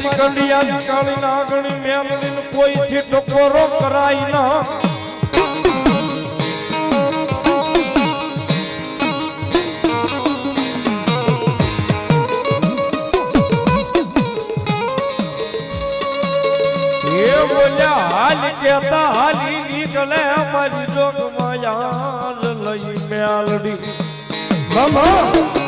મારી કંડિયા કાળી નાગણી મેલડીને કોઈથી ટકોરો કરાય ના હાલ કેતા હાલી નીકળે મારી જોગમાં યાર લઈ મેલડી મામા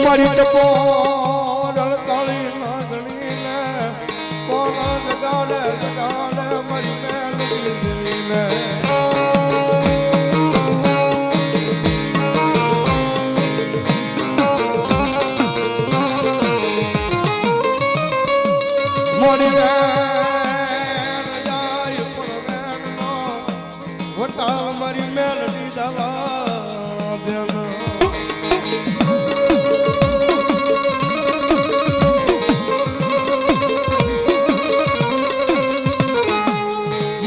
મારી ટપો કાળી નાગણી ને કોના જગાડે મારી મેલડી ને મોડી જાય પણ વટા મારી મેલડી દવા દેનો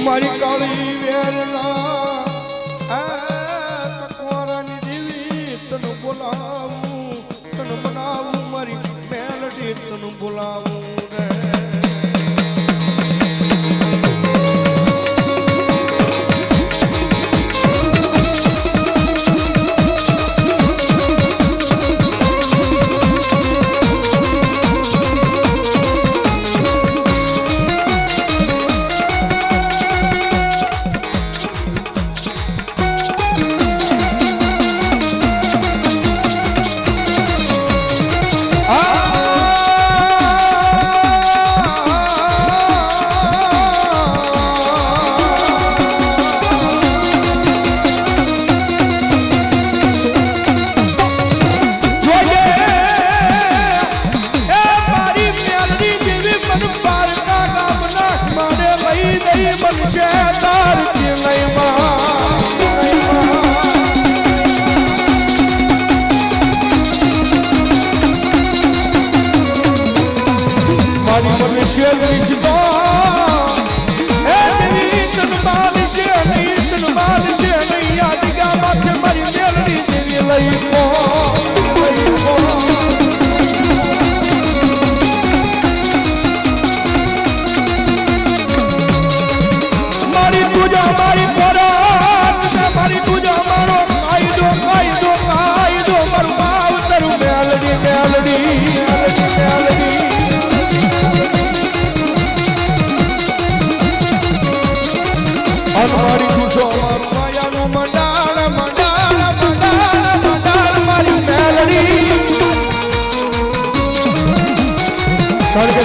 મારી કાળી વેરના તકવારાની દેવી તને બોલાવું તને બનાવું મારી મેલડી તને બોલાવું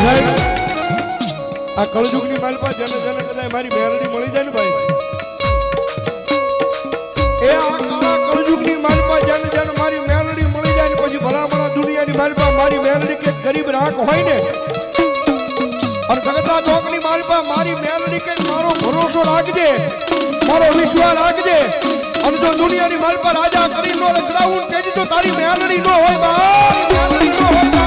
રે આ કળયુગની માલપા જને જને કદાચ મારી મેલડી મળી જાય ને ભાઈ એ આ કળયુગની માલપા જને જને મારી મેલડી મળી જાય ને પછી ભલામણા દુનિયાની માલપા મારી મેલડી કે ગરીબ રાખ હોય ને અને જગતના ચોકની માલપા મારી મેલડી કે મારો ભરોસો રાખજે મારો વિશ્વાસ રાખજે અને જો દુનિયાની માલપા રાજા કરી નો રખડાવું કેજી તો તારી મેલડી નો હોય બા મેલડી નો હોય બા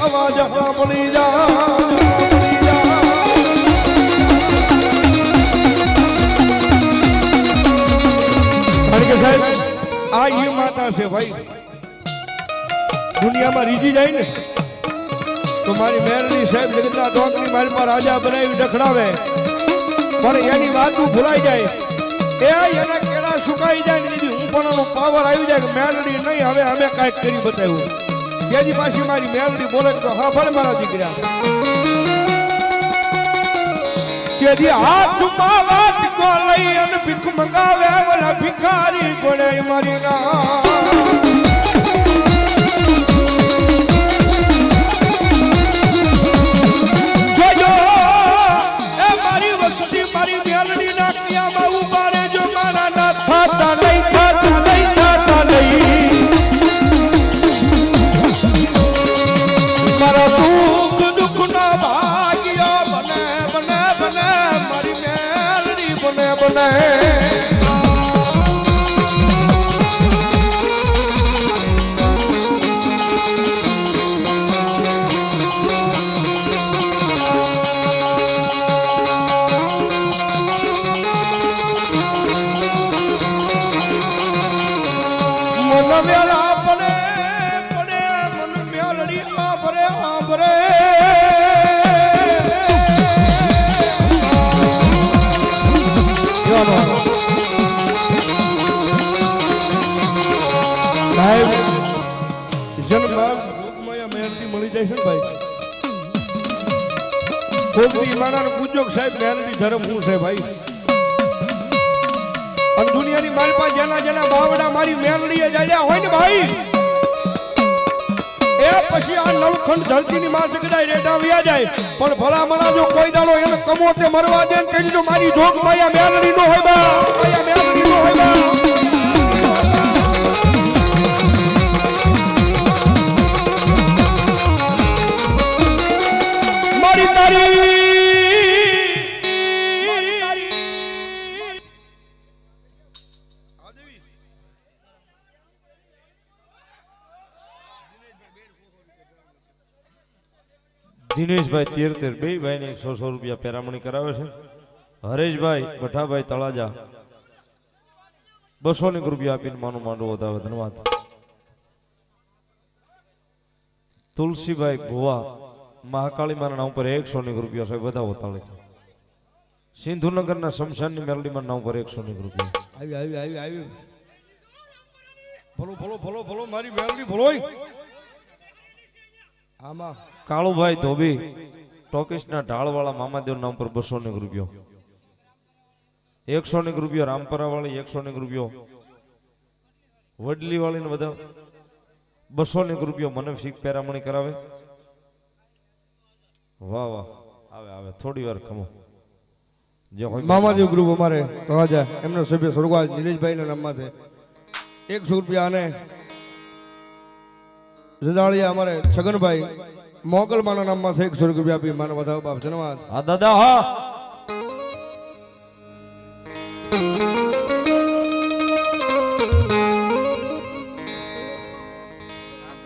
અવાજ સાંભળી જા આ એ માતા છે ભાઈ દુનિયામાં રીજી જાય ને તો મારી મેરડી સાહેબ જગતના ટોકની મારી પર રાજા બનાવી ડખડાવે પણ એની વાતું ભૂલાઈ જાય એના કેળા સુકાઈ જાય ને દીદી હું પણ એનો પાવર આવી જાય કે મેરડી નહીં હવે અમે કાંઈક કરી બતાવ્યું ત્યાંથી પાછી મારી મેલડી બોલે તો હા ભલે મારા દીકરા ત્યાંથી હાથ માવા ટીકો લઈ અને ભીખ મંગાવે ઓલા ભિખારી ગોળે મારી ના જોજો એ મારી વસ્તી મારી મેલડી જાય છે ને ભાઈ કોકની માણાને પૂછો કે સાહેબ મેલડી ધર્મ શું છે ભાઈ અને દુનિયાની મારી પાસે જેના બાવડા મારી મેલડીએ જાડ્યા હોય ને ભાઈ એ પછી આ નવખંડ ધરતીની માથે કદાચ રેડા વ્યા જાય પણ ભલામણા જો કોઈ દાડો એને કમોતે મરવા દે ને કહી દીધો મારી જોગ માયા મેલડી નો હોય બા માયા મેલડી નો હોય બા મારી તારી દિનેશભાઈ 13 બે ભાઈ ને 100 રૂપિયા પેરામણી કરાવે છે. હરેશભાઈ ભઠ્ઠાભાઈ તળાજા 200 રૂપિયા આપીને માનું માંડવો વધાવે. ધન્યવાદ. તુલસીભાઈ ભુવા મહાકાળી માના નામ પર 100 રૂપિયા છે વધાવો તાળે. સિંધુનગરના શમશાનની મેલડીમાં નામ પર 100 રૂપિયા આવી ભલો મારી મેલડી ભલોય આમાં કાળુભાઈ ધોબી ટોકીસના ઢાળવાળા મામાદેવ નામ પર 200 રૂપિયો. 100 રૂપિયો રામપરા વાળી 100 રૂપિયો વડલી વાળી ને બધા 200 રૂપિયો મને શીખ પેરામણી કરાવે. વાહ વાહ આવે થોડી વાર ખમો જે હોય મામાદેવ ગ્રુપ અમારે તળાજા એમનો સભ્ય સ્વર્ગવાસ નિલેશભાઈ ના નામમાં છે 100 રૂપિયા અને જદાળિયા અમારે છગનભાઈ મોગલમાના નામમાં 100 રૂપિયા આપી માનો વધાવો બાપ. ધન્યવાદ. હા દાદા હા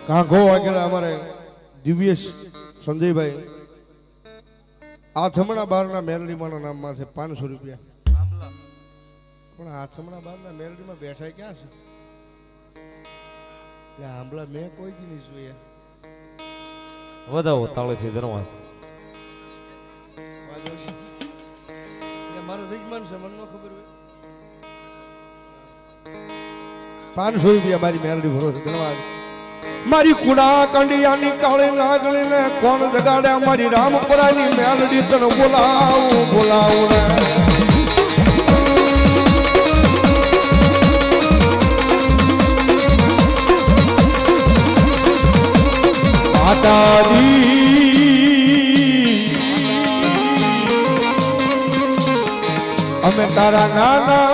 કાંઘો વાગેલા અમારે દિવ્યેશ સંજયભાઈ આથમણા બારના મેલડીમાના નામમાં છે 500 રૂપિયા. પણ આથમણા બારના મેલડીમાં બેઠા ક્યાં છે આંબળા મેં કોઈ દી નહીં જોયા. વધાવો તાળેથી. ધન્યવાદ. મારો યજમાન છે મને ખબર હોય. 500 રૂપિયા મારી મેલડી ભરો છે. ધન્યવાદ. મારી કુડા કંડિયાની કાળી નાગણી ને કોણ જગાડ્યા મારી રામપુરાની મેલડી તને બોલાવું રે અમે તારા નાના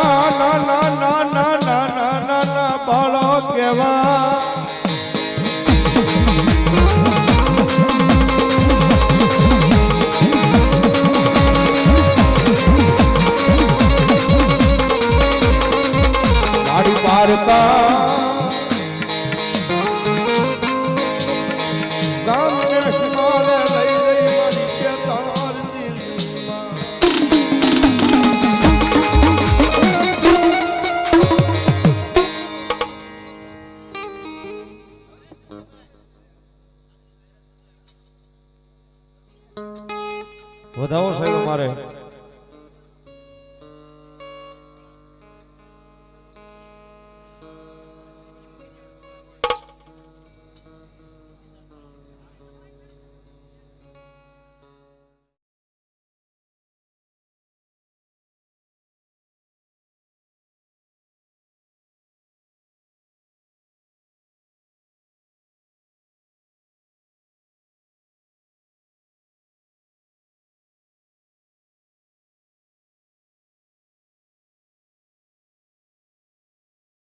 બાળો કેવા મારી પારકા